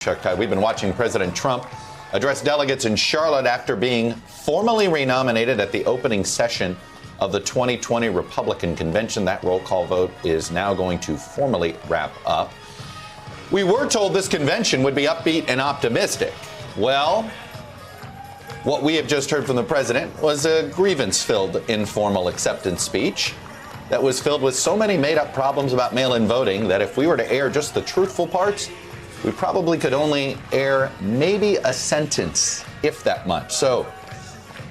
Chuck Todd, we've been watching President Trump address delegates in Charlotte after being formally renominated at the opening session of the 2020 Republican Convention. That roll call vote is now going to formally wrap up. We were told this convention would be upbeat and optimistic. Well, what we have just heard from the president was a grievance-filled informal acceptance speech that was filled with so many made-up problems about mail-in voting that if we were to air just the truthful parts, we probably could only air maybe a sentence, if that much. So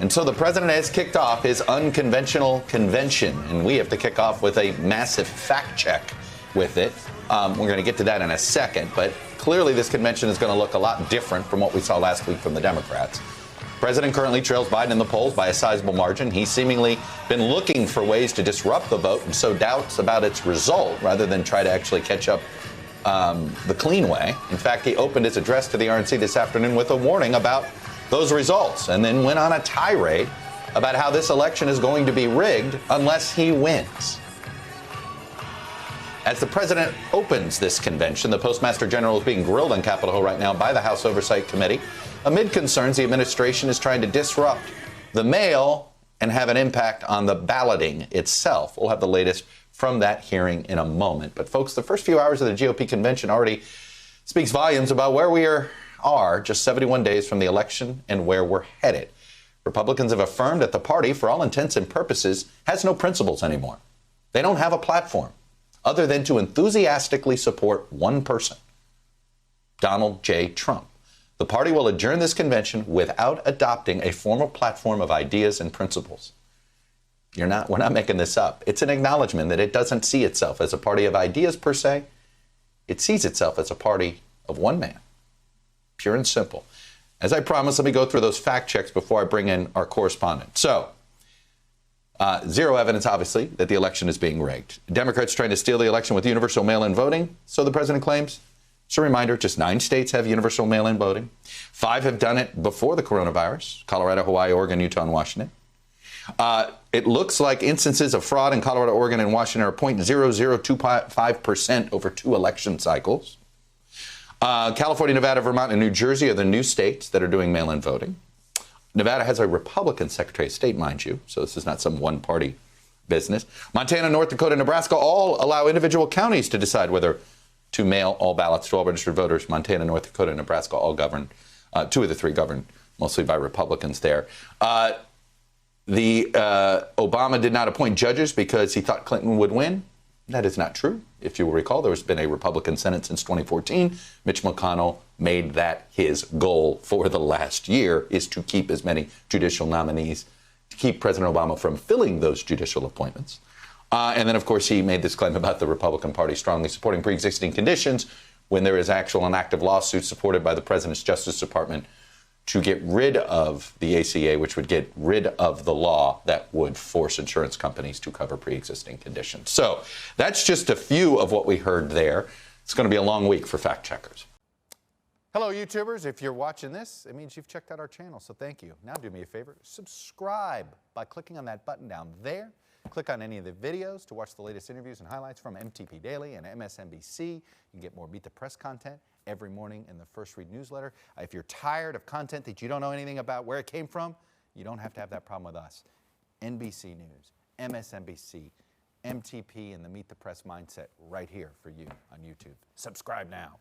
the president has kicked off his unconventional convention, and we have to kick off with a massive fact check with it. We're going to get to that in a second, but clearly this convention is going to look a lot different from what we saw last week from the Democrats. The president currently trails Biden in the polls by a sizable margin. He's seemingly been looking for ways to disrupt the vote and sow doubts about its result rather than try to actually catch up the clean way. In fact, he opened his address to the RNC this afternoon with a warning about those results and then went on a tirade about how this election is going to be rigged unless he wins. As the president opens this convention, the Postmaster General is being grilled on Capitol Hill right now by the House Oversight Committee amid concerns the administration is trying to disrupt the mail and have an impact on the balloting itself. We'll have the latest from that hearing in a moment. But folks, the first few hours of the GOP convention already speaks volumes about where we are just 71 days from the election and where we're headed. Republicans have affirmed that the party, for all intents and purposes, has no principles anymore. They don't have a platform other than to enthusiastically support one person, Donald J. Trump. The party will adjourn this convention without adopting a formal platform of ideas and principles. We're not making this up. It's an acknowledgement that it doesn't see itself as a party of ideas per se. It sees itself as a party of one man. Pure and simple. As I promised, let me go through those fact checks before I bring in our correspondent. So, zero evidence, obviously, that the election is being rigged. Democrats trying to steal the election with universal mail-in voting, so the president claims. Just a reminder, just 9 states have universal mail-in voting. 5 have done it before the coronavirus: Colorado, Hawaii, Oregon, Utah, and Washington. It looks like instances of fraud in Colorado, Oregon, and Washington are 0.0025% over 2 election cycles. California, Nevada, Vermont, and New Jersey are the new states that are doing mail-in voting. Nevada has a Republican Secretary of State, mind you, so this is not some one-party business. Montana, North Dakota, and Nebraska all allow individual counties to decide whether to mail all ballots to all registered voters. Montana, North Dakota, and Nebraska all govern, 2 of the 3 governed mostly by Republicans there. Obama did not appoint judges because he thought Clinton would win. That is not true. If you will recall, there's been a Republican Senate since 2014. Mitch McConnell made that his goal for the last year, is to keep as many judicial nominees, to keep President Obama from filling those judicial appointments. And then, of course, he made this claim about the Republican Party strongly supporting pre-existing conditions when there is actual and active lawsuits supported by the president's Justice Department to get rid of the ACA, which would get rid of the law that would force insurance companies to cover pre-existing conditions. So that's just a few of what we heard there. It's going to be a long week for fact checkers. Hello, YouTubers. If you're watching this, it means you've checked out our channel, so thank you. Now do me a favor, subscribe by clicking on that button down there. Click on any of the videos to watch the latest interviews and highlights from MTP Daily and MSNBC. You can get more Meet the Press content every morning in the First Read newsletter. If you're tired of content that you don't know anything about where it came from, you don't have to have that problem with us. NBC News, MSNBC, MTP, and the Meet the Press mindset right here for you on YouTube. Subscribe now.